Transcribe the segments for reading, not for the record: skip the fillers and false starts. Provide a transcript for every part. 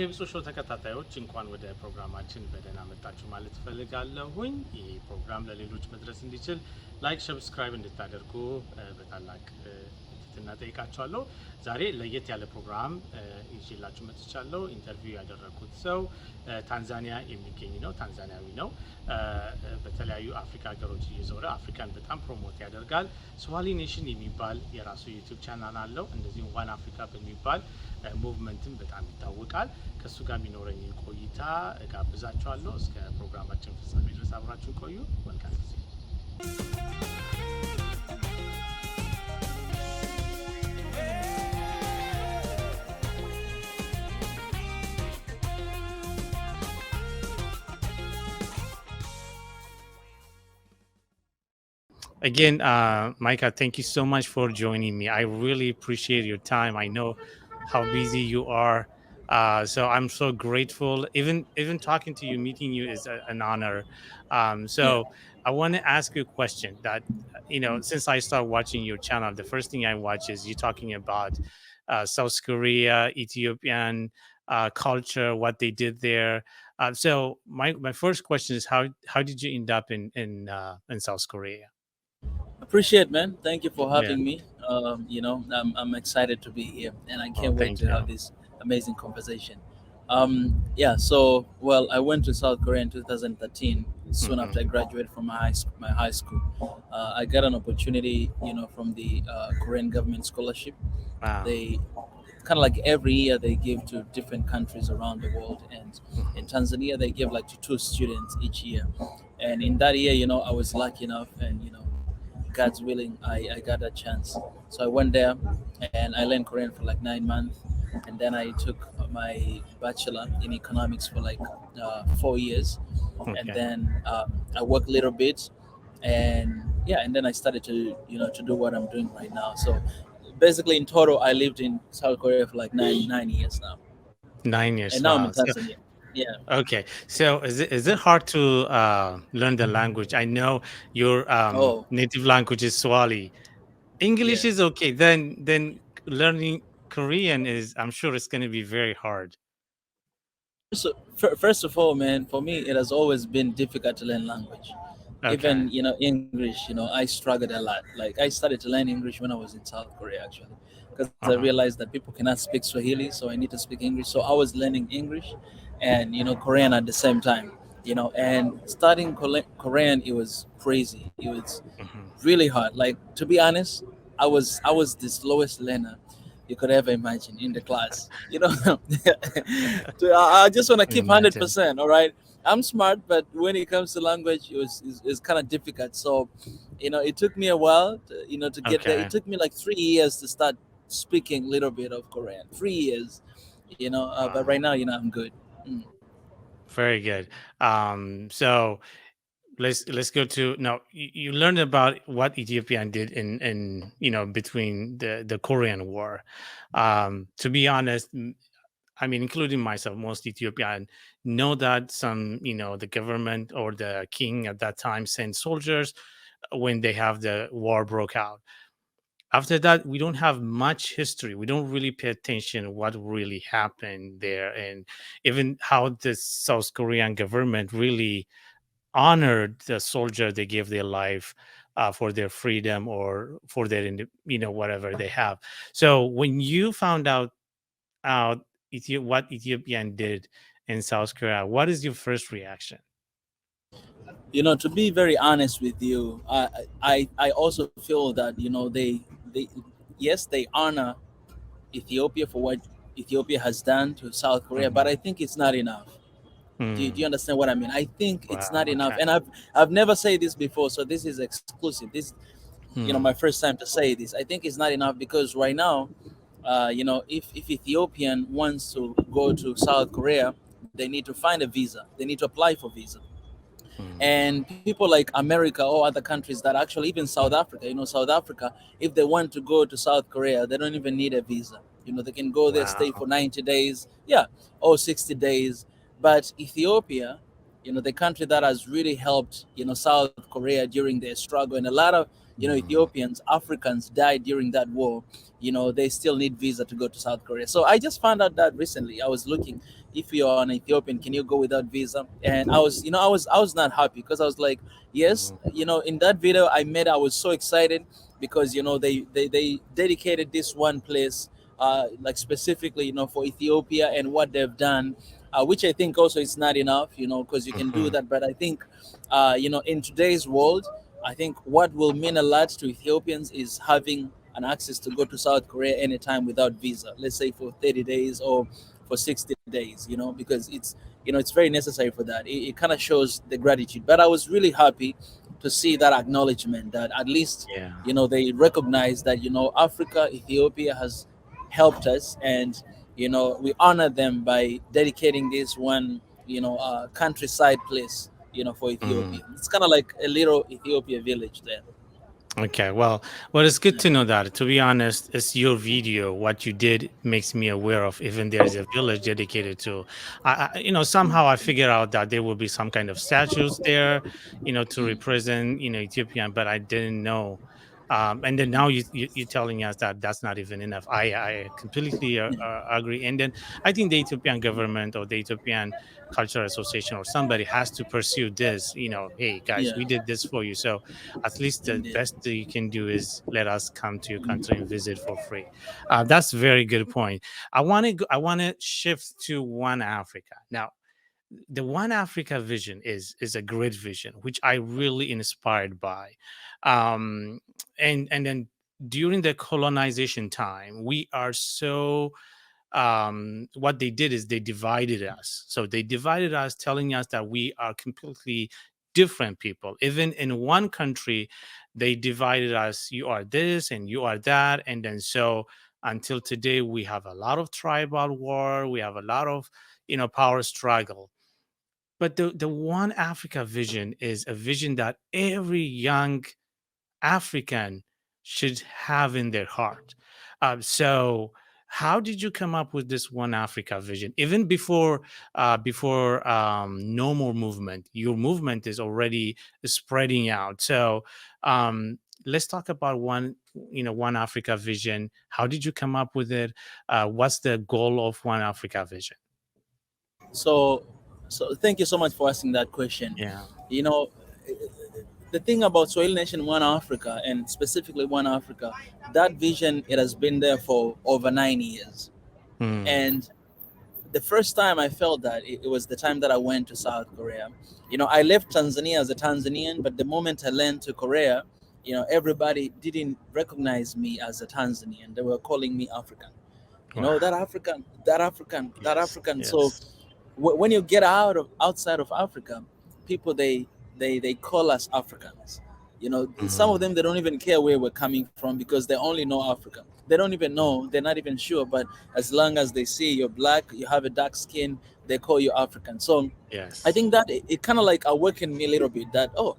የብፁዕ ሾው ተከታታዮች እንኳን ወደ ፕሮግራማችን በደህና መጣችሁ ማለት እፈልጋለሁኝ። ይህ ፕሮግራም ለሌሎች መድረስ እንዲችል ላይክ፣ ሰብስክራይብ እንድታደርጉ በታላቅ ትህትና ጠይቃችኋለሁ። ዛሬ ለየት ያለ ፕሮግራም ይዤላችሁ መጥቻለሁ። ኢንተርቪው ያደረኩት ሰው ታንዛኒያ የሚገኝ ነው፣ ታንዛኒያዊ ነው። በተለያዩ አፍሪካ ሀገሮች እየዞረ አፍሪካን በጣም ፕሮሞት ያደርጋል። ስዋሂሊ ኔሽን የሚባል የራሱ ዩቲዩብ ቻናል አለው። እንደዚሁም ዋን አፍሪካ በሚባል ሙቭመንትም በጣም ይታወቃል። ከእሱ ጋር የሚኖረኝ ቆይታ ጋብዛችኋለሁ። እስከ ፕሮግራማችን ፍጻሜ ድረስ አብራችሁ ቆዩ። መልካም ጊዜ። Again, Micah, thank you so much for joining me. I really appreciate your time. I know how busy you are. So I'm so grateful. Even talking to you, meeting you is an honor. I want to ask you a question that, since I started watching your channel, the first thing I watch is you talking about South Korea, Ethiopian culture, what they did there. So my first question is how did you end up in South Korea? Appreciate, man. Thank you for having Yeah. me. I'm excited to be here, and I can't wait Thank to you. have this amazing conversation. So I went to South Korea in 2013. Soon after I graduated from my high school, I got an opportunity, from the Korean government scholarship. Wow. They kind of like every year they give to different countries around the world, and in Tanzania they give like to 2 students each year. And in that year, I was lucky enough, and God's willing, I got a chance. So I went there and I learned Korean for like 9 months. And then I took my bachelor in economics for like 4 years. And Okay. then I worked a little bit. And then I started to do what I'm doing right now. So basically in total, I lived in South Korea for like nine years now. 9 years. And now I'm Wow. in Tanzania. Yeah. Okay. So is it hard to learn the language? I know your Oh, native language is Swahili. English yeah. is okay. Then learning Korean is, I'm sure it's going to be very hard. So first of all, man, for me, it has always been difficult to learn language. Okay. Even English, I struggled a lot. Like I started to learn English when I was in South Korea, actually, because I realized that people cannot speak Swahili, so I need to speak English. So I was learning English and Korean at the same time. And starting Korean, it was crazy. It was Mhm. really hard. Like, to be honest, I was the slowest learner you could ever imagine in the class. I just want to keep Imagine. 100%. All right, I'm smart, but when it comes to language, it's kind of difficult. So, it took me a while, to get there. Okay. It took me like 3 years to start speaking a little bit of Korean. 3 years, but right now, I'm good. Mm. Very good. So let's go to now. You learned about what Ethiopia did in between the Korean War. To be honest, I mean, including myself, most Ethiopian know that some, the government or the king at that time sent soldiers when they have the war broke out. After that, we don't have much history. We don't really pay attention what really happened there, and even how the South Korean government really honored the soldier. They gave their life for their freedom or for their whatever they have. So when you found out what Ethiopian did in South Korea, what is your first reaction? To be very honest with you, I also feel that they yes, they honor Ethiopia for what Ethiopia has done to South Korea, but I think it's not enough. Do you understand what I mean? I think it's not Wow. enough, Okay. and I've never said this before, so this is exclusive. This my first time to say this. I think it's not enough because right now, if Ethiopian wants to go to South Korea, they need to find a visa. They need to apply for visa. And people like America or other countries that actually, even South Africa, South Africa, if they want to go to South Korea, they don't even need a visa. They can go there, stay for 90 days, or 60 days. But Ethiopia, the country that has really helped, South Korea during their struggle, and a lot of, Mm. Ethiopians, Africans died during that war, they still need visa to go to South Korea. So I just found out that recently. I was looking, if you're an Ethiopian, can you go without visa? And I was not happy, because I was like, yes, Mhm. in that video I made, I was so excited because they dedicated this one place, like specifically, for Ethiopia and what they've done, which I think also is not enough, because you can do Mhm. that. But I think, in today's world, I think what will mean a lot to Ethiopians is having an access to go to South Korea anytime without visa. Let's say for 30 days or for 60 days, because it's very necessary for that. It kind of shows the gratitude. But I was really happy to see that acknowledgement that at least, Yeah. they recognize that, Africa, Ethiopia has helped us, and we honor them by dedicating this one, countryside place, for Mhm. Ethiopia. It's kind of like a little Ethiopia village there. Okay, well, it's good to know that. To be honest, it's your video. What you did makes me aware of. Even there is a village dedicated to, somehow I figure out that there will be some kind of statues there, to represent, Ethiopian. But I didn't know. And then now you're telling us that that's not even enough. I completely agree. And then I think the Ethiopian government or the Ethiopian Cultural Association or somebody has to pursue this. Hey guys, Yeah, we did this for you, so at least the indeed. best that you can do is let us come to your country and visit for free. That's a very good point. I want to shift to One Africa now. The One Africa vision is a great vision, which I really inspired by. um and then during the colonization time, we are so, what they did is they divided us. So they divided us, telling us that we are completely different people. Even in one country, they divided us. You are this and you are that. And then so until today, we have a lot of tribal war. We have a lot of, power struggle. But the One Africa vision is a vision that every young African should have in their heart. So, how did you come up with this One Africa vision? Even before No More movement, your movement is already spreading out. So, let's talk about One Africa vision. How did you come up with it? What's the goal of One Africa vision? So, so thank you so much for asking that question. Yeah. You know, the thing about Swahili Nation One Africa, and specifically One Africa, that vision, it has been there for over 9 years. Mm, And the first time I felt that, it was the time that I went to South Korea. I left Tanzania as a Tanzanian, but the moment I went to Korea, everybody didn't recognize me as a Tanzanian. They were calling me African. wow. That African, that African, that Yes. African. So Yes. when you get outside of Africa, people, they call us Africans. Some of Mm, them, they don't even care where we're coming from, because they only know Africa. They don't even mm, know. They're not even sure. But as long as they see you're black, you have a dark skin, they call you African. So I yes. think that it kind of like awakened me a little bit, that, oh,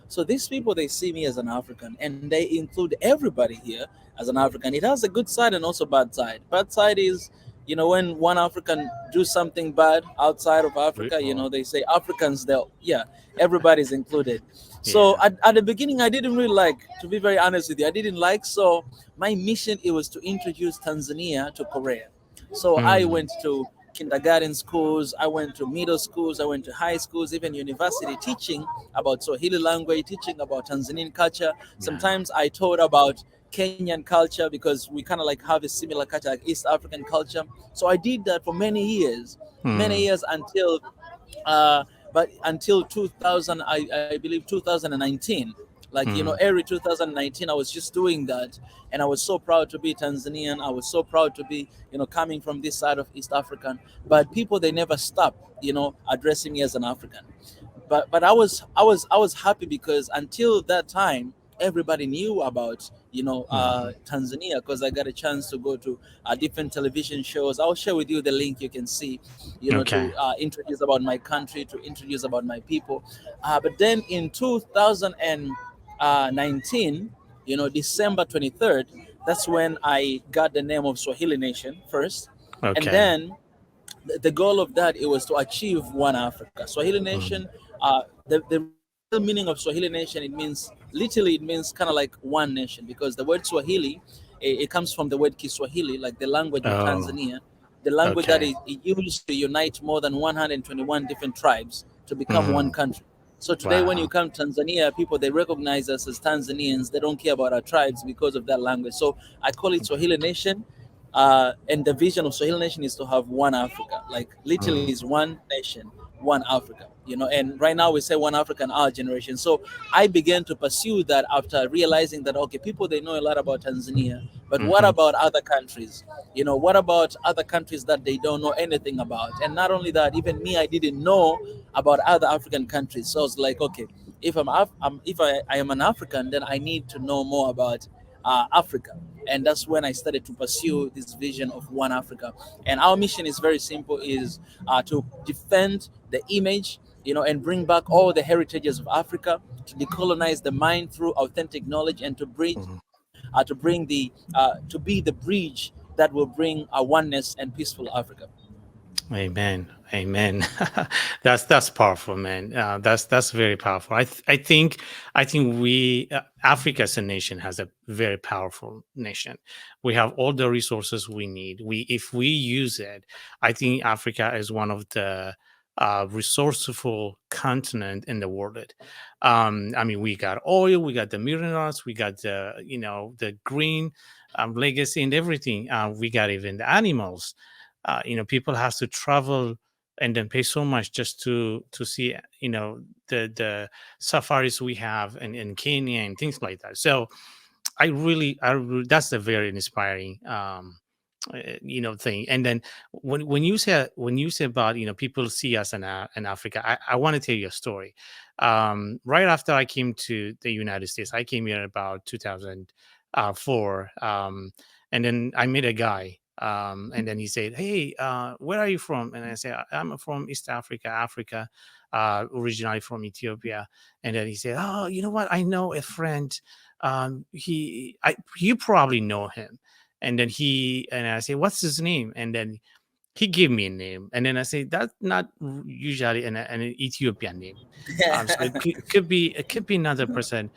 so these people, they see me as an African, and they include everybody here as an African. It has a good side and also bad side. Bad side is, when one African do something bad outside of Africa, Oh, they say Africans, they'll, yeah, everybody's included. So yeah. at the beginning, I didn't really like, to be very honest with you, I didn't like. So my mission, it was to introduce Tanzania to Korea. So I Mm, went to kindergarten schools, I went to middle schools, I went to high schools, even university, teaching about Swahili language, teaching about Tanzanian culture. yeah. Sometimes I taught about Kenyan culture, because we kind of like have a similar culture, like East African culture. So I did that for many Mm, years until, uh, but until 2000, I believe 2019. Like, mm, early 2019, I was just doing that, and I was so proud to be Tanzanian. I was so proud to be, coming from this side of East African. But people, they never stopped, addressing me as an African. But I was happy, because until that time, everybody knew about, mhm. Tanzania, because I got a chance to go to different television shows. I'll share with you the link, you can see, to Okay. introduce about my country, to introduce about my people. But then in 2019, December 23rd, that's when I got the name of Swahili Nation first. And Okay. then the goal of that, it was to achieve one Africa. Swahili Mm, Nation, the real meaning of Swahili Nation, it means literally it means kind of like one nation, because the word Swahili, it comes from the word Kiswahili, like the language of Oh, Tanzania, the language that okay. it used to unite more than 121 different tribes to become one Mm, country. So today, when you wow. come to Tanzania, people, they recognize us as Tanzanians. They don't care about our tribes because of that language. So I call it Swahili Nation. And the vision of Swahili Nation is to have one Africa, like literally Mm, is one nation, one Africa. And right now we say one Africa in our generation. So I began to pursue that after realizing that, okay, people, they know a lot about Tanzania, but what mhm, about other countries? What about other countries that they don't know anything about? And not only that, even me, I didn't know about other African countries. So I was like, okay, if I am an African, then I need to know more about Africa. And that's when I started to pursue this vision of one Africa. And our mission is very simple: is to defend the image, and bring back all the heritages of Africa, to decolonize the mind through authentic knowledge, and mhm. to be the bridge that will bring a oneness and peaceful Africa. Amen. Amen. That's powerful, man. That's very powerful. I think we Africa as a nation has a very powerful nation. We have all the resources we need. We if we use it, I think Africa is one of the resourceful continent in the world. I mean, we got oil, we got the minerals, we got the green legacy and everything. We got even the animals. People have to travel and then pay so much just to see the safaris we have in Kenya and things like that. So that's a very inspiring thing. And then when you say about people see us in Africa, I want to tell you a story. Right after I came to the United States, I came here about 2004, and then I met a guy, and then he said, "Hey, where are you from?" And I said, "I'm from East Africa, Africa, originally from Ethiopia." And then he said, "Oh, you know what? I know a friend. You probably know him." And I say, "What's his name?" And then he gave me a name, and then I say, "That's not usually an Ethiopian name." So it could be another person.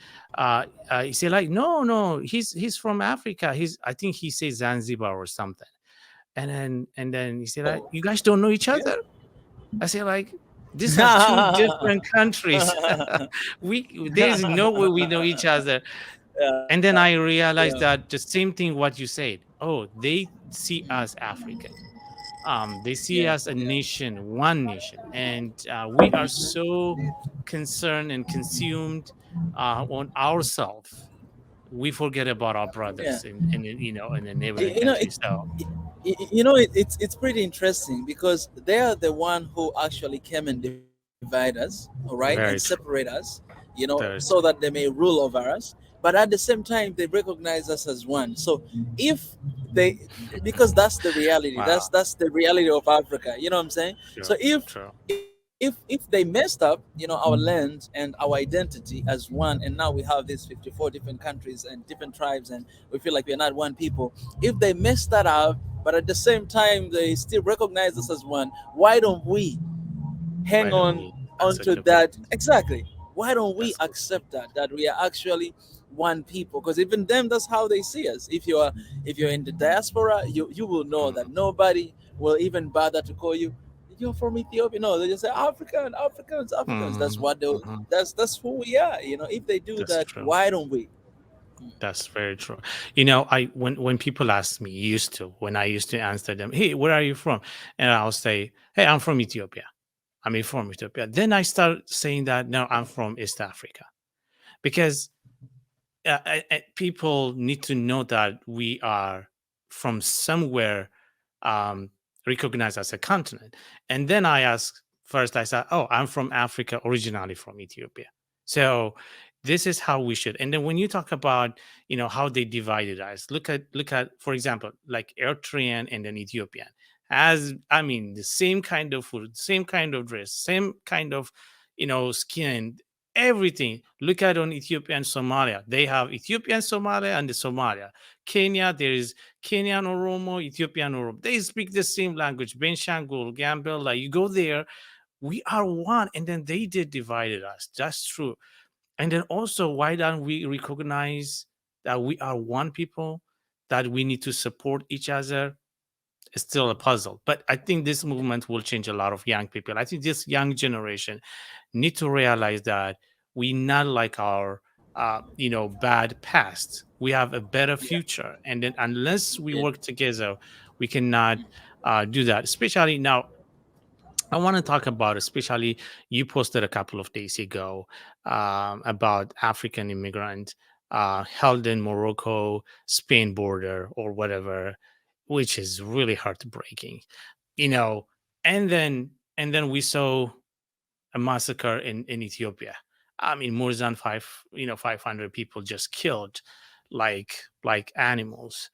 He said, like, "No, no, he's from Africa. I think he says Zanzibar or something." And then he said, like, Oh, "You guys don't know each yeah. other?" I say, like, "These are two different countries. we There's no way we know each other." Yeah, And then I yeah, realized that the same thing what you said. Oh, they see us African. They see yeah, us a yeah. nation, one nation, and we are so concerned and consumed on ourselves. We forget about our Yeah. brothers in the neighboring You know, countries. So it's pretty interesting, because they are the one who actually came and divide us, all right, and separate very us, true. so Very that they true. may rule over us. But at the same time, they recognize us as one. So if they, because that's the reality, Wow. that's the reality of Africa. You know what I'm saying? So True. True. if they messed up, our land and our identity as one, and now we have these 54 different countries and different tribes, and we feel like we're not one people. If they mess that up, but at the same time they still recognize us as one, why don't we hang Why don't on we? That's a onto good that? point. Exactly. Why don't we That's a good point. accept that we are actually one people? Because even them, that's how they see us. If you're in the diaspora, you will know Mhm. that nobody will even bother to call you, "You're from Ethiopia." No, they just say Africans. That's Mhm. what they. Mhm. That's who we are. If they do That's that, true. why don't we? That's very true. I when people ask me, when I used to answer them, "Hey, where are you from?" And I'll say, "Hey, I'm from Ethiopia. I'm from Ethiopia." Then I start saying that, "No, I'm from East Africa," because people need to know that we are from somewhere um, recognized as a continent. And then I ask first, I said, "Oh, I'm from Africa, originally from Ethiopia." So this is how we should. And then when you talk about, how they divided us, look at, for example, like Eritrean and then Ethiopian. As I mean, the same kind of food, same kind of dress, same kind of, skin, everything. Look at on Ethiopia and Somalia. They have Ethiopian Somalia and the Somalia. Kenya, there is Kenyan Oromo, Ethiopian Oromo. They speak the same language. Benshangul, Gambela. You go there, we are one, and then they did divided us. That's true. And then also, why don't we recognize that we are one people, that we need to support each other? It's still a puzzle. But I think this movement will change a lot of young people. I think this young generation need to realize that we not like our bad past. We have a better Yeah. future, and then unless we Yeah. work together, we cannot do that. Especially now, I want to talk about, especially you posted a couple of days ago about African immigrant held in Morocco, Spain border or whatever, which is really heartbreaking, you know. And then we saw a massacre in Ethiopia. I mean, more than 500 people just killed, like animals.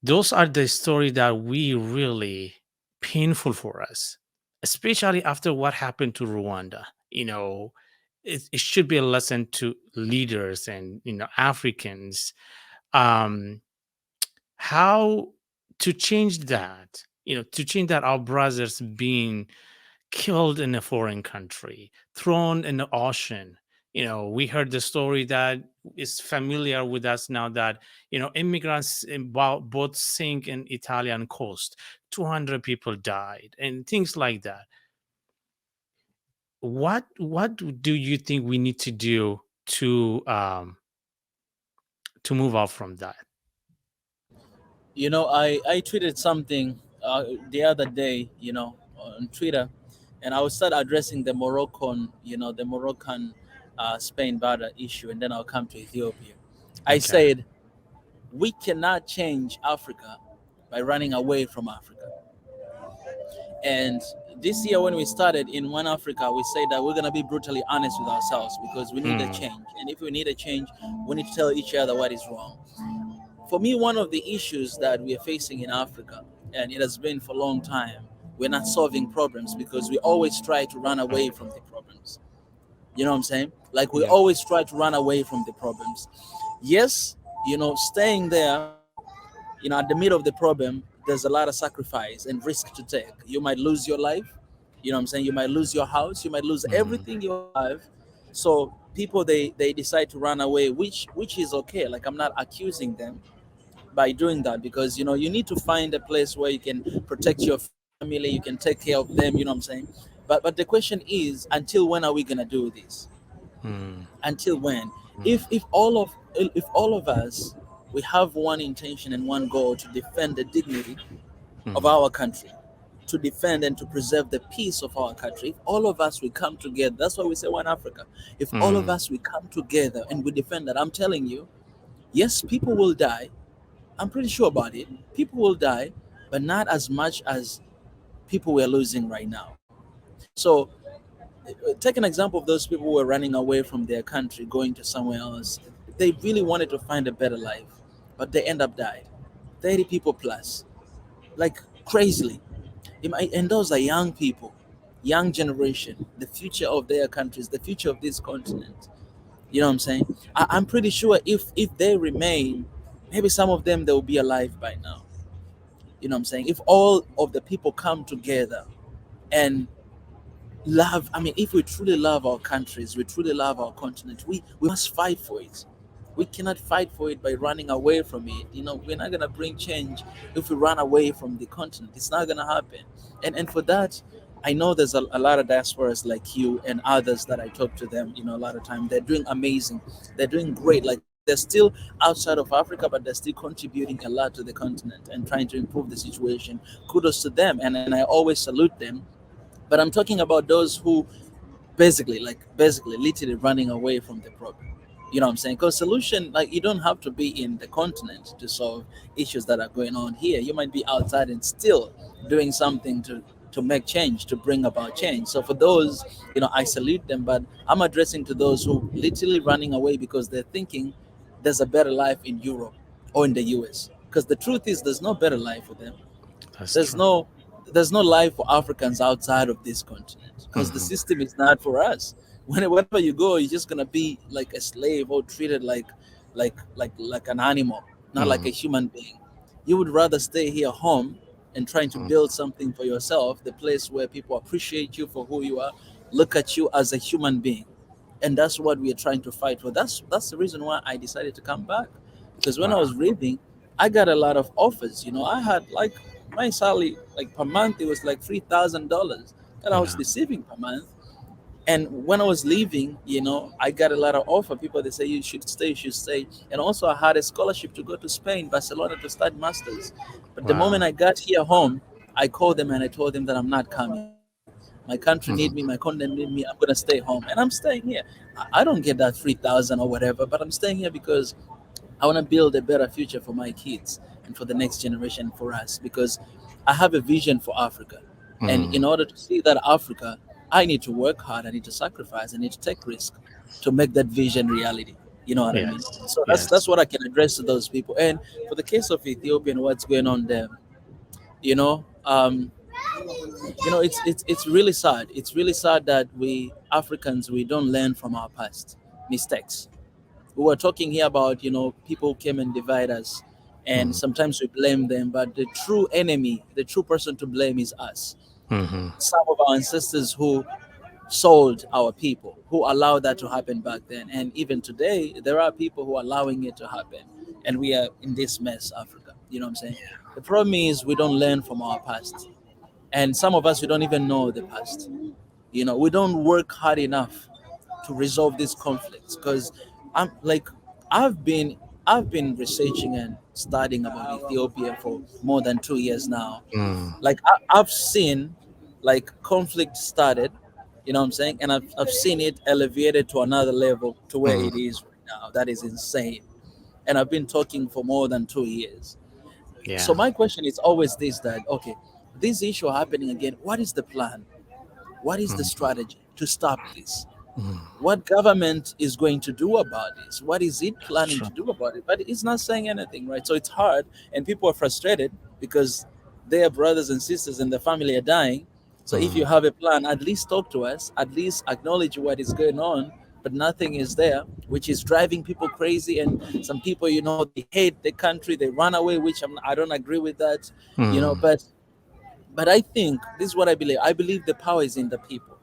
Those are the story that we really painful for us, especially after what happened to Rwanda. It should be a lesson to leaders and Africans, um, how to change that. To change that, our brothers being killed in a foreign country, thrown in the ocean. We heard the story that is familiar with us now, that immigrants in both sink in Italian coast. 200 people died and things like that. What do you think we need to do to move out from that? I tweeted something the other day, on Twitter, and I will start addressing the Moroccan Spain border issue, and then I'll come to Ethiopia. I Okay. said we cannot change Africa by running away from Africa. And this year, when we started in One Africa, we said that we're gonna be brutally honest with ourselves because we need a Mm, change, and if we need a change, we need to tell each other what is wrong. For me, one of the issues that we are facing in Africa, and it has been for a long time, we're not solving problems because we always try to run away from the problems. You know what I'm saying? Like we yeah. always try to run away from the problems. Yes, staying there, at the middle of the problem, there's a lot of sacrifice and risk to take. You might lose your life. You know what I'm saying? You might lose your house. You might lose Mm, everything you have. So people they decide to run away, which is okay. Like I'm not accusing them by doing that because you need to find a place where you can protect your family, you can take care of them. You know what I'm saying? But the question is, until when are we gonna do this? mm, Until when? mm, If all of us, we have one intention and one goal to defend the dignity of mm, our country, to defend and to preserve the peace of our country. If all of us we come together, that's why we say One Africa. If all of mm, us we come together and we defend that, I'm telling you, yes, people will die. I'm pretty sure about it. People will die, but not as much as people we're losing right now. So, take an example of those people who were running away from their country, going to somewhere else. They really wanted to find a better life, but they end up died. 30 people plus, like crazily. And those are young people, young generation, the future of their countries, the future of this continent. You know what I'm saying? I'm pretty sure if they remain, maybe some of them they will be alive by now. You know what I'm saying? If all of the people come together and love, I mean, if we truly love our countries, we truly love our continent, we must fight for it. We cannot fight for it by running away from it. We're not gonna bring change if we run away from the continent. It's not gonna happen. And for that, I know there's a lot of diasporas like you and others that I talk to them, a lot of time. They're doing amazing. They're doing great. Like they're still outside of Africa, but they're still contributing a lot to the continent and trying to improve the situation. Kudos to them, and I always salute them. But I'm talking about those who basically literally running away from the problem. You know what I'm saying? Because solution, like, you don't have to be in the continent to solve issues that are going on here. You might be outside and still doing something to make change, to bring about change. So for those, I salute them, but I'm addressing to those who literally running away because they're thinking there's a better life in Europe or in the US. Because the truth is there's no better life for them. that's there's true. no there's no life for Africans outside of this continent because the Mhm, system is not for us. Wherever you go, you're just gonna be like a slave or treated like an animal, not like a mhm, human being. You would rather stay here home and trying to mhm, build something for yourself, the place where people appreciate you for who you are, look at you as a human being, and that's what we are trying to fight for. That's the reason why I decided to come back, because when I Wow. was leaving, I got a lot of offers. I had like my salary like per month, it was like $3,000 that I was Yeah. receiving per month. And when I was leaving, I got a lot of offer. People, they say you should stay, you should stay. And also I had a scholarship to go to Spain, Barcelona, to start masters. But the Wow. moment I got here home, I called them and I told them that I'm not coming. My country need me, my Mhm. continent need me. I'm gonna stay home, and I'm staying here. I don't get that 3,000 or whatever, but I'm staying here because I want to build a better future for my kids and for the next generation, for us, because I have a vision for Africa. And in Mm. order to see that Africa, I need to work hard, I need to sacrifice, I need to take risk to make that vision reality. You know what I mean? Yes. So that's Yes. what I can address to those people. And for the case of Ethiopia and what's going on there, you know, um, it's really sad. It's really sad that we Africans, we don't learn from our past mistakes. We were talking here about people who came and divide us, and Mm. sometimes we blame them, but the true enemy, the true person to blame is us. Mhm. Some of our ancestors who sold our people, who allowed that to happen back then, and even today there are people who are allowing it to happen, and we are in this mess, Africa. You know what I'm saying? The problem is we don't learn from our past, and some of us, we don't even know the past. We don't work hard enough to resolve these conflicts, because I'm like I've been I've been researching and studying about Ethiopia for more than 2 years now. Mm. Like I've seen like conflict started, you know what I'm saying, and I've seen it elevated to another level to where Mm. it is right now. That is insane. And I've been talking for more than 2 years. So Yeah. my question is always this: that okay, this issue happening again, what is the plan? What is the Mhm. strategy to stop this? Mm. What government is going to do about this? What is it That's planning true. to do about it? But it's not saying anything, right? So it's hard, and people are frustrated because their brothers and sisters in the family are dying. So if you Mm. have a plan, at least talk to us, at least acknowledge what is going on. But nothing is there, which is driving people crazy. And some people, they hate the country, they run away, which I don't agree with that, Mm. but I think this is what I believe. I believe the power is in the people.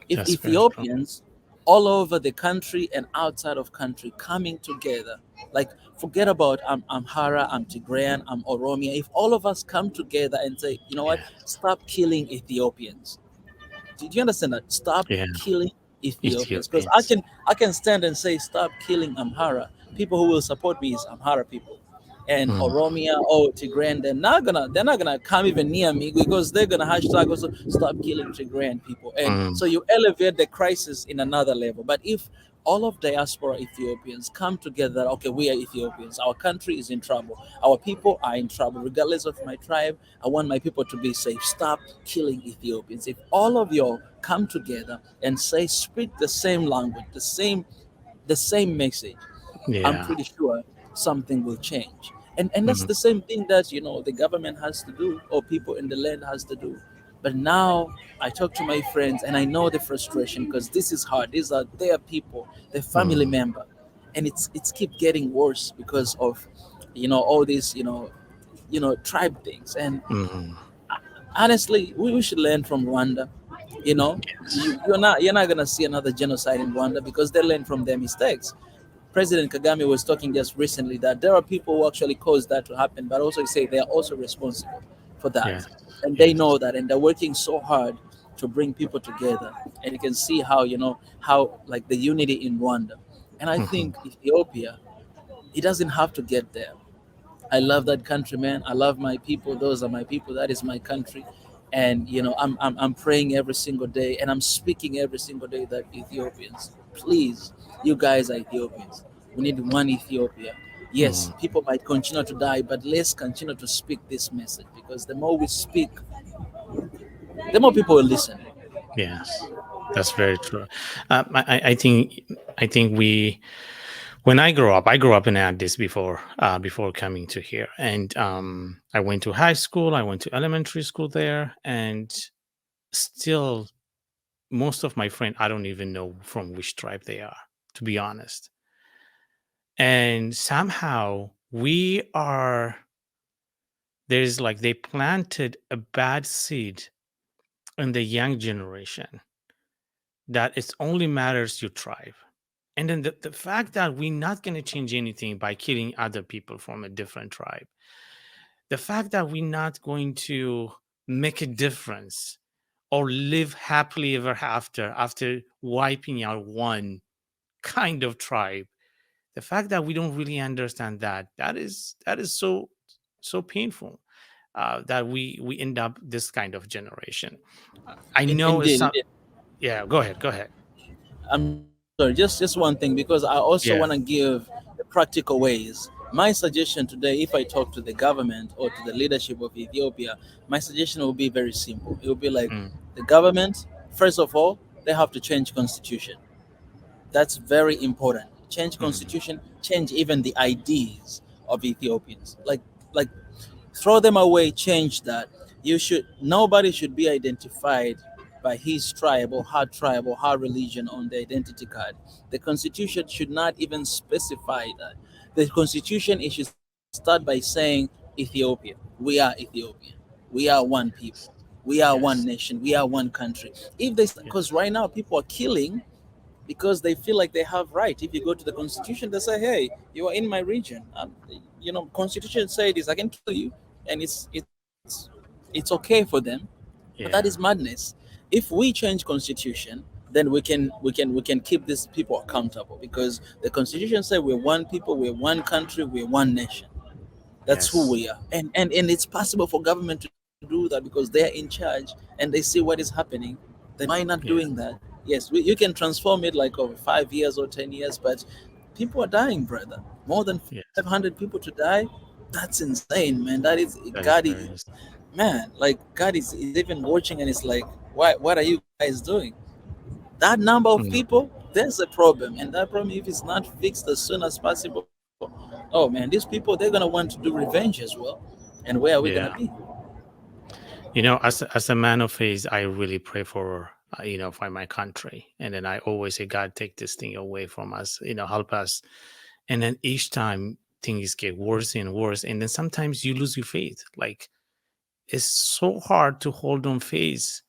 If That's very true. Ethiopians all over the country and outside of country coming together, like forget about Amhara, I'm Tigrayan, I'm Oromia. If all of us come together and say, you know what, Yeah. stop killing Ethiopians. Did you understand that? Stop Yeah. killing Ethiopians. Because I Ethiopians. can I can stand and say stop killing Amhara. People who will support me is Amhara people. And Mm. Oromia or Tigray, they're not gonna come even near me, because they're gonna hashtag also stop killing Tigrayan people. And Mm. so you elevate the crisis in another level. But if all of diaspora Ethiopians come together, okay, we are Ethiopians, our country is in trouble, our people are in trouble, regardless of my tribe, I want my people to be safe. Stop killing Ethiopians. If all of you come together and say, speak the same language, the same message, I'm Yeah. pretty sure something will change. And that's Mm. the same thing that the government has to do, or people in the land has to do. But now I talk to my friends and I know the frustration, because this is hard. These are their people, their family Mm. member, and it's keep getting worse because of all these tribe things. And Mm. honestly, we should learn from Rwanda. You know, Yes. you're not gonna see another genocide in Rwanda, because they learn from their mistakes. President Kagame was talking just recently that there are people who actually caused that to happen, but also say they are also responsible for that, Yes. and they Yes. know that, and they're working so hard to bring people together. And you can see how like the unity in Rwanda. And I Mhm. think Ethiopia, it doesn't have to get there. I love that country, man. I love my people. Those are my people. That is my country. And I'm praying every single day, and I'm speaking every single day that Ethiopians, please, you guys are Ethiopians. We need one Ethiopia. Yes, Mm. people might continue to die, but let's continue to speak this message, because the more we speak, the more people will listen. Yes. That's very true. I think we when I grew up in Addis before coming to here, and I went to high school, I went to elementary school there, and still most of my friends I don't even know from which tribe they are, to be honest. And somehow there's like they planted a bad seed in the young generation that it only matters your tribe. And then the fact that we're not going to change anything by killing other people from a different tribe, the fact that we're not going to make a difference or live happily ever after wiping out one kind of tribe, the fact that we don't really understand that is so painful, that we end up this kind of generation. I know it's Indeed, not. indeed. Yeah, go ahead. I'm sorry, just one thing, because I also Yeah. want to give the practical ways. My suggestion today, if I talk to the government or to the leadership of Ethiopia, my suggestion will be very simple. It will be like, Mm, the government, first of all, they have to change constitution. That's very important. Change mm, constitution, change even the IDs of Ethiopians. Like throw them away, change that. You should Nobody should be identified by his tribe or her religion on the identity card. The constitution should not even specify that. The constitution, it should start by saying Ethiopia. We are Ethiopian. We are one people. yes, We are one yes, nation. We are one country. If they, because yes, right now people are killing because they feel like they have right. If you go to the constitution, they say, "Hey, you are in my region. Constitution say this. I can kill you," and it's okay for them. But that is yeah, madness. If we change constitution, then we can keep these people accountable, because the constitution say we're one people, we're one country, we're one nation. That's who yes, we are. And it's possible for government to do that because they're in charge and they see what is happening. They might not doing yeah, that. Yes, you can transform it like over 5 years or 10 years, but people are dying, brother. More than yes. 500 people to die. That's insane, man. That is That is God. very nice. Man, like God is even watching, and it's like, what are you guys doing? That number of Mm, people, there's a problem, and that problem, if it's not fixed as soon as possible, oh man, these people, they're gonna want to do revenge as well. And where are we gonna be? yeah. As a man of faith, I really pray for for my country, and then I always say, God, take this thing away from us, help us. And then each time things get worse and worse, and then sometimes you lose your faith. Like, it's so hard to hold on faith,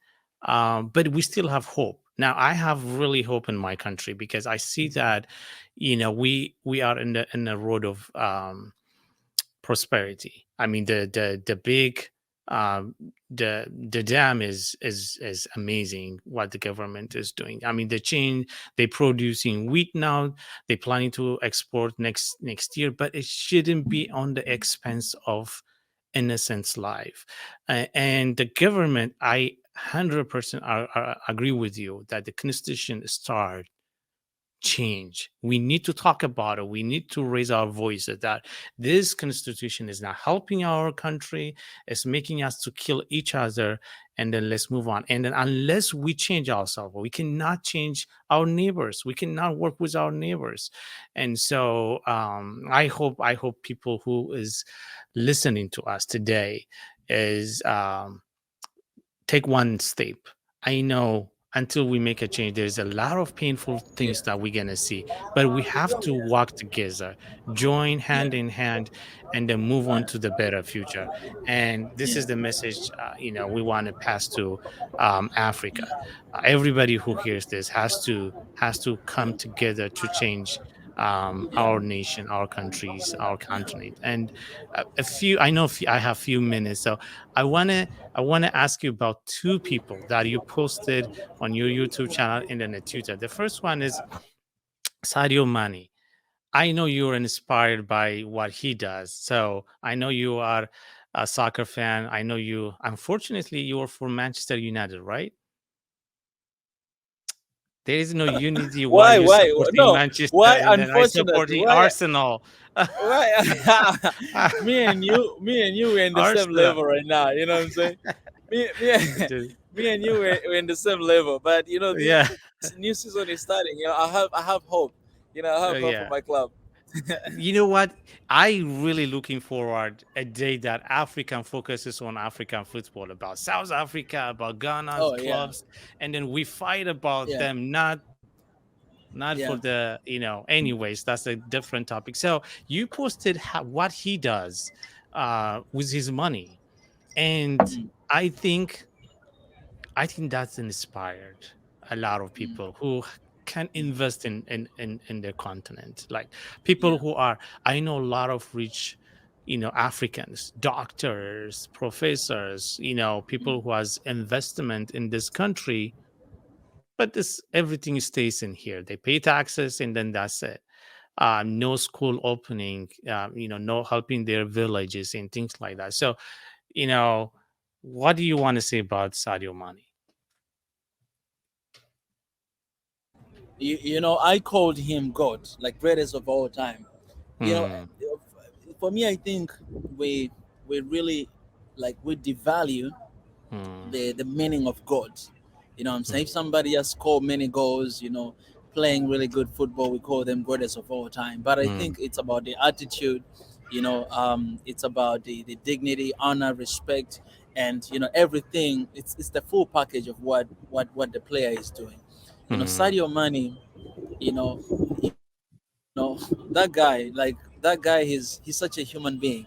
but we still have hope. Now, I have really hope in my country because I see that, we are in the road of prosperity. I mean, the big, um, the dam is amazing what the government is doing. I mean, they producing wheat now. They're planning to export next year, but it shouldn't be on the expense of innocent's life. And the government, I 100% agree with you that the constitution start change. We need to talk about it. We need to raise our voices that this constitution is not helping our country. It's making us to kill each other. And then let's move on. And then unless we change ourselves, we cannot change our neighbors. We cannot work with our neighbors. And so I hope people who is listening to us today is take one step. I know until we make a change, there's a lot of painful things Yeah, that we're gonna see, but we have to work together, join hand yeah, in hand, and then move on to the better future. And this is yeah, the message, we want to pass to Africa. Everybody who hears this has to come together to change yeah, our nation, our countries, our continent. And a few, I know I have few minutes, so I wanna I want to ask you about two people that you posted on your YouTube channel and then a Twitter. The first one is Sadio Mane. I know you're inspired by what he does. So I know you are a soccer fan. I know unfortunately, you are for Manchester United, right? There is no unity while why you're why supporting no Manchester why, and then I unfortunately, supporting why Arsenal. why me and you were in the same Arsenal. level right now, you know what I'm saying? Me Dude, me and you were in the same level, but this yeah. new season is starting. I have hope. I have hope for my Yeah. club. You know what? I really looking forward a day that African focuses on African football, about South Africa, about Ghana's Oh yeah, clubs, and then we fight about yeah, them, not yeah. for the anyways, that's a different topic. So you posted what he does with his money, and Mm, I think I think that's inspired a lot of mm, people who can invest in their continent. Like people Yeah. who are, I know a lot of rich, Africans, doctors, professors, people who has investment in this country, but this everything stays in here. They pay taxes and then that's it. No school opening, no helping their villages and things like that. So, you know, what do you want to say about Sadio Mane? I called him God, like greatest of all time. You know, Hmm. for me, I think we we really we devalue Hmm. the meaning of God. I'm saying if Hmm. somebody has scored many goals, playing really good football, we call them greatest of all time. But I think Hmm. it's about the attitude, it's about the dignity, honor, respect, and everything. It's the full package of what the player is doing. Hmm. Sadio Mane, you know, that guy, he's such a human being.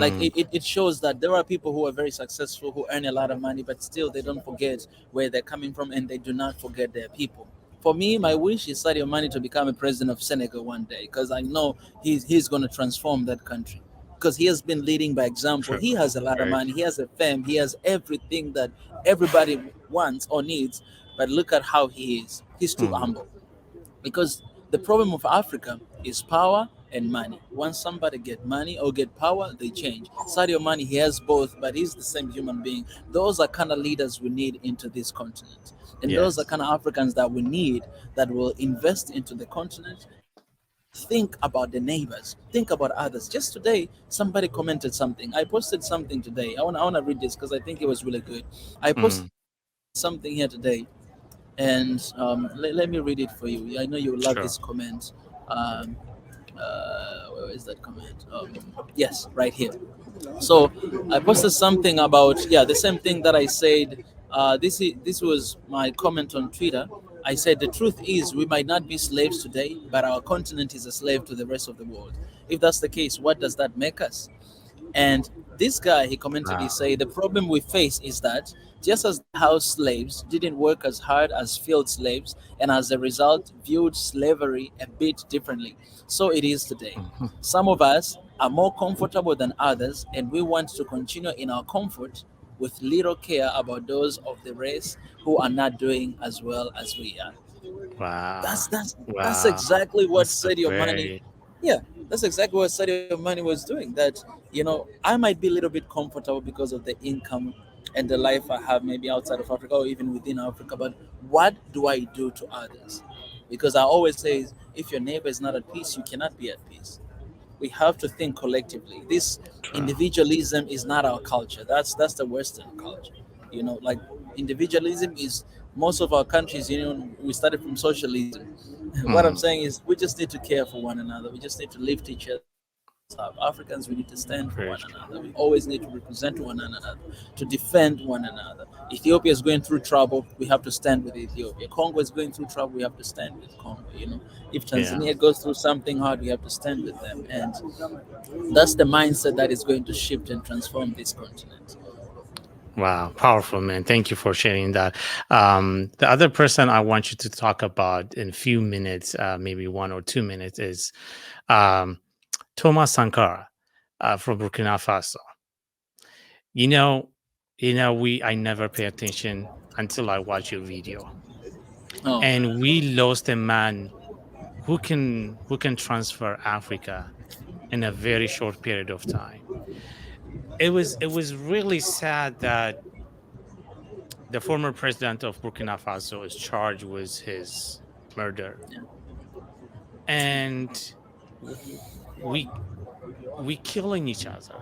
Like Hmm. it shows that there are people who are very successful who earn a lot of money, but still they don't forget where they're coming from, and they do not forget their people. For me, my wish is Sadio Mane to become a president of Senegal one day, because I know he's going to transform that country, because he has been leading by example. True. He has a lot of Very money, true. he has a fame, he has everything that everybody wants or needs, but look at how he is. He's too Hmm. humble, because the problem of Africa is power and money. Once somebody get money or get power, they change. Sadio Mane, he has both, but he's the same human being. Those are kind of leaders we need into this continent, and those are Yes. kind of Africans that we need, that will invest into the continent. Think about the neighbors. Think about others. Just today, somebody commented something. I posted something today. I want to read this because I think it was really good. I Hmm. posted something here today, and let me read it for you. I know you will love Sure. this comment. Um, where is that comment? Yes, right here. So I posted something about, yeah, the same thing that I said. This was my comment on Twitter. I said the truth is we might not be slaves today, but our continent is a slave to the rest of the world. If that's the case, what does that make us? And this guy, he commented, he Wow. said, the problem we face is that just as the house slaves didn't work as hard as field slaves, and as a result viewed slavery a bit differently, so it is today. Mhm. Some of us are more comfortable than others, and we want to continue in our comfort with little care about those of the race who are not doing as well as we are. Wow. That's Wow. exactly what That's a Sadio Mane. very. Yeah, that's exactly what Sadio Mane was doing. That I might be a little bit comfortable because of the income and the life I have, maybe outside of Africa or even within Africa. But what do I do to others? Because I always say, if your neighbor is not at peace, you cannot be at peace. We have to think collectively. This True. individualism is not our culture. That's the Western culture. Like individualism is, most of our countries. We started from socialism. What I'm Hmm. saying is we just need to care for one another. We just need to lift each other up. Africans, we need to stand for Very one true. another. We always need to represent one another, to defend one another. Ethiopia is going through trouble. We have to stand with Ethiopia. Congo is going through trouble. We have to stand with Congo. If Yeah. Tanzania goes through something hard, we have to stand with them. And that's the mindset that is going to shift and transform this continent. Wow, powerful, man. Thank you for sharing that. The other person I want you to talk about in a few minutes, maybe 1 or 2 minutes, is um, Thomas Sankara from Burkina Faso. You know, we I never pay attention until I watch your video, Oh, and we lost a man who can transfer Africa in a very short period of time. It was really sad that the former president of Burkina Faso is charged with his murder, yeah. and w- we we killing each other,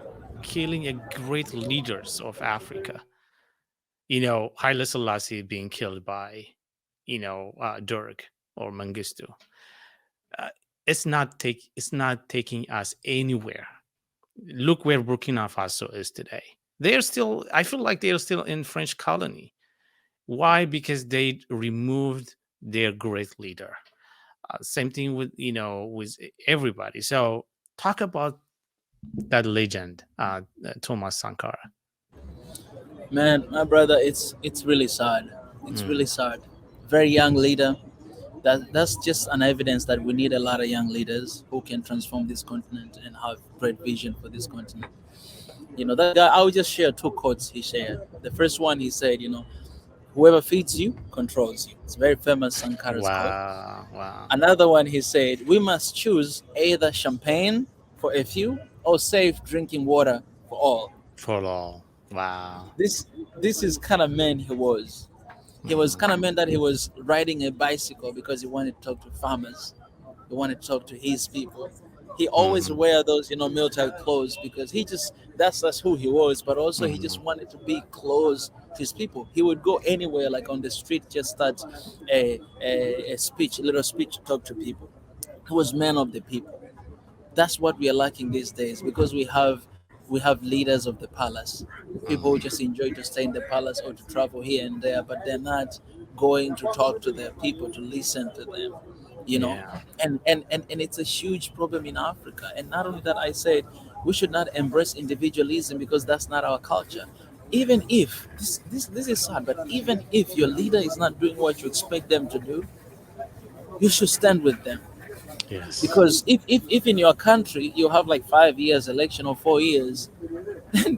killing a great leaders of Africa. Haile Selassie being killed by, Derg or Mengistu. Uh, it's not taking us anywhere. Look where Burkina Faso is today. I feel like they're still in French colony. Why? Because they removed their great leader. Same thing with everybody. So talk about that legend, Thomas Sankara. Man, my brother, it's really sad. It's really Mm, sad. Very young leader, That's just an evidence that we need a lot of young leaders who can transform this continent and have great vision for this continent. That guy, I will just share two quotes he shared. The first one, he said, whoever feeds you controls you. It's a very famous Sankara's quote. Wow. Wow. Another one, he said, we must choose either champagne for a few or safe drinking water for all. For all. Wow. This is kind of man he was. He was kind of Mm, man that he was riding a bicycle because he wanted to talk to farmers. He wanted to talk to his people. He always mm, wear those, military clothes because he just that's who he was. But also he just mm. wanted to be close to his people. He would go anywhere, like on the street, just start a speech, a little speech to talk to people. He was man of the people. That's what we are lacking these days because we have leaders of the palace, people who just enjoy to stay in the palace or to travel here and there, but they're not going to talk to their people, to listen to them, you know Yeah. and it's a huge problem in Africa. And not only that, I said we should not embrace individualism because that's not our culture. Even if this is sad, but even if your leader is not doing what you expect them to do, you should stand with them. Yes. Because if in your country you have like 5 years election or 4 years,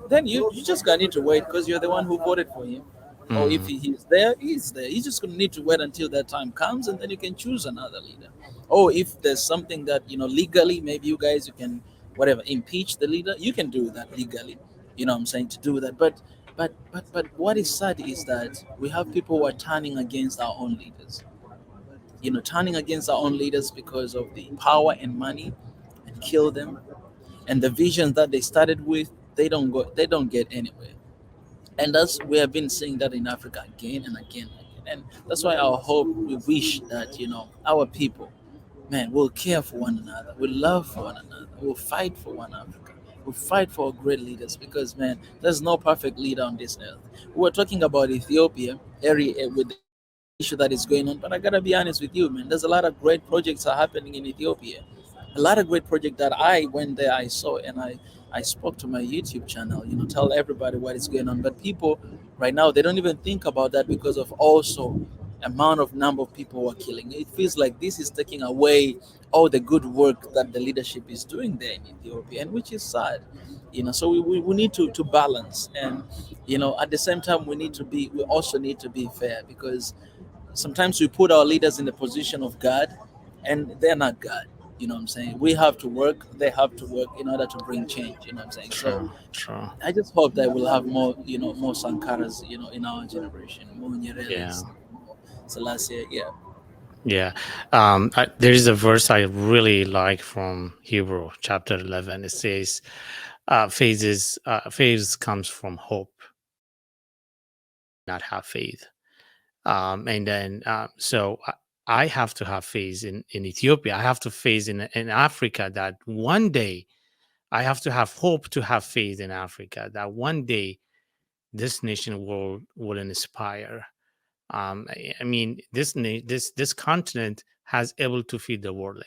then you just gonna need to wait because you're the one who voted for him. Or if Mm, he's there, he's there. You're just gonna need to wait until that time comes, and then you can choose another leader. Or if there's something that legally, maybe you can whatever impeach the leader, you can do that legally. I'm saying, to do that. But what is sad is that we have people who are turning against our own leaders. Turning against our own leaders because of the power and money, and kill them. And the visions that they started with, they don't get anywhere. And that's we have been seeing that in Africa again and again and again. And that's why our hope, we wish that our people, man, will care for one another, will love for one another, will fight for one Africa, will fight for great leaders. Because, man, there's no perfect leader on this earth. We were talking about Ethiopia area with the issue that is going on, but I gotta be honest with you, man. There's a lot of great projects are happening in Ethiopia. A lot of great projects that I went there, I saw, and I spoke to my YouTube channel, tell everybody what is going on. But people right now, they don't even think about that because of also amount of number of people who are killing. It feels like this is taking away all the good work that the leadership is doing there in Ethiopia, and which is sad. So we need to balance. And at the same time, we also need to be fair, because sometimes we put our leaders in the position of God, and they're not God. What I'm saying? We have to work, they have to work in order to bring change. What I'm saying? So True. True. I just hope that we'll have more, more Sankaras, in our generation, more Yeah. Nyereles, more Selassie. Yeah. Yeah. There is a verse I really like from Hebrew chapter 11. It says, phase comes from hope, not have faith. And then so I have to have faith in Ethiopia. I have to faith in Africa, that one day I have to have hope to have faith in Africa, that one day this nation will inspire. I mean, this continent has able to feed the world,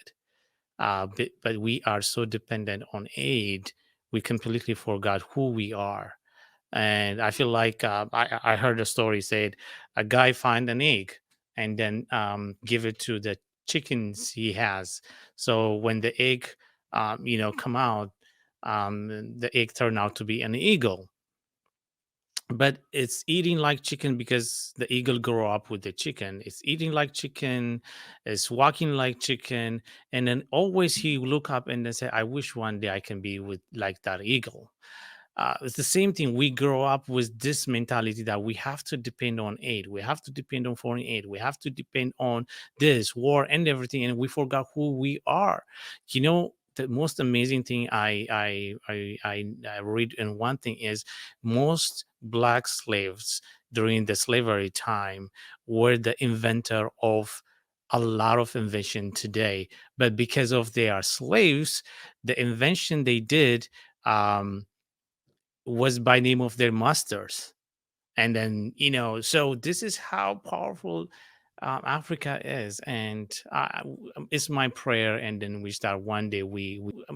but we are so dependent on aid, we completely forgot who we are. And I feel like I heard a story said a guy find an egg and then give it to the chickens he has. So when the egg, come out, the egg turned out to be an eagle, but it's eating like chicken because the eagle grew up with the chicken. It's eating like chicken, it's walking like chicken, and then always he look up and then say, I wish one day I can be with like that eagle. It's the same thing. We grow up with this mentality that we have to depend on aid, we have to depend on foreign aid, we have to depend on this war and everything, and we forgot who we are. The most amazing thing I read in one thing is most black slaves during the slavery time were the inventor of a lot of invention today, but because of they are slaves, the invention they did was by name of their masters. And then so this is how powerful Africa is. And it's my prayer, and then we start one day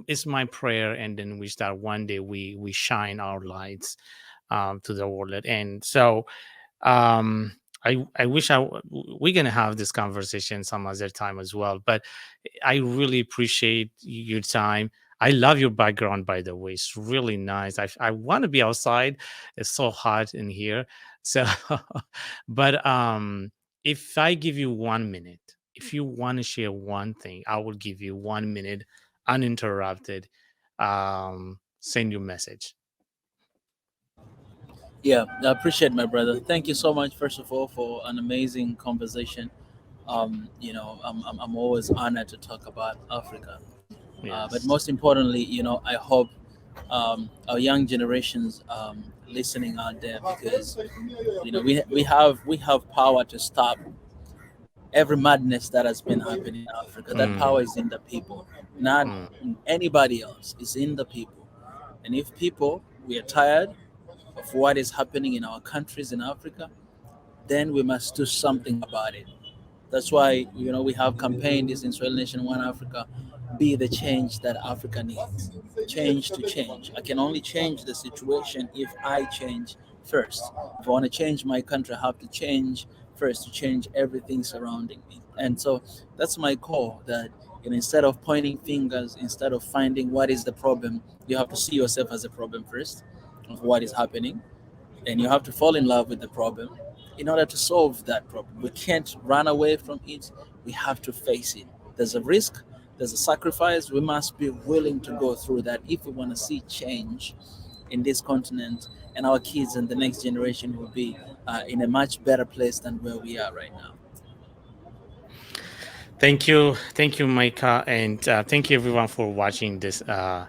it's my prayer, and then we start one day we shine our lights to the world. And so um I wish we're gonna have this conversation some other time as well. But I really appreciate your time. I love your background, by the way. It's really nice. I want to be outside. It's so hot in here. So, but if I give you 1 minute, if you want to share one thing, I will give you 1 minute, uninterrupted. Send your message. Yeah, I appreciate my brother. Thank you so much, first of all, for an amazing conversation. I'm always honored to talk about Africa. But Yes. most importantly, I hope our young generations listening out there, because we have power to stop every madness that has been happening in Africa. That Mm, power is in the people, not mm. in anybody else. It's in the people. And if people we are tired of what is happening in our countries in Africa, then we must do something about it. That's why we have campaigned this in Swahili Nation One Africa. Be the change that Africa needs. Change to change. I can only change the situation if I change first. If I want to change my country, I have to change first to change everything surrounding me. And so that's my call. That instead of pointing fingers, instead of finding what is the problem, you have to see yourself as a problem first of what is happening, and you have to fall in love with the problem in order to solve that problem. We can't run away from it. We have to face it. There's a risk, there's a sacrifice. We must be willing to go through that if we want to see change in this continent, and our kids and the next generation will be in a much better place than where we are right now. Thank you, Micah, and thank you everyone for watching this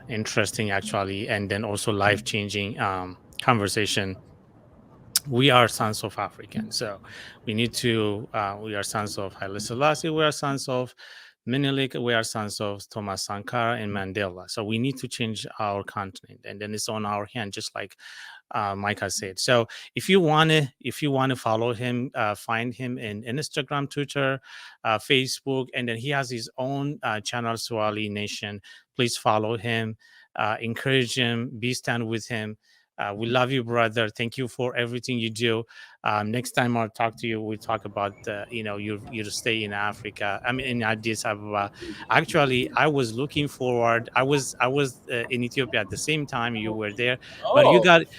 interesting, actually, and then also life changing conversation. We are sons of Africans, so we need to. We are sons of Haile Selassie. We are sons of Menelik. We are sons of Thomas Sankara and Mandela. So we need to change our continent, and then it's on our hand, just like Micah said. So if you want to follow him, find him in Instagram, Twitter, Facebook, and then he has his own channel, Swahili Nation. Please follow him, encourage him, be stand with him. We love you, brother. Thank you for everything you do. Next time I'll talk to you, we'll talk about your stay in Africa. I mean, in Addis Ababa. Actually, I was looking forward. I was in Ethiopia at the same time you were there, but Oh,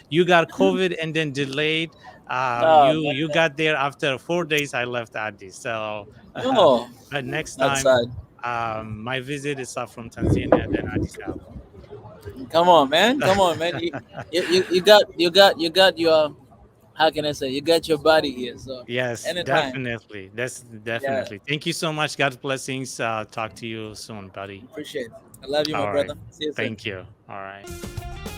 you got COVID and then delayed. oh You man. got there after 4 days. I left Addis. So, Oh, but next that's time, sad. my visit is up from Tanzania, then Addis Come on, man. Come on, man. You got your, how can I say, you got your body here. So Yes, anytime. definitely. That's Yeah, definitely. Thank you so much. God's blessings. Talk to you soon, buddy. appreciate it. I love you, my All right. brother. See you soon. Thank you. All right.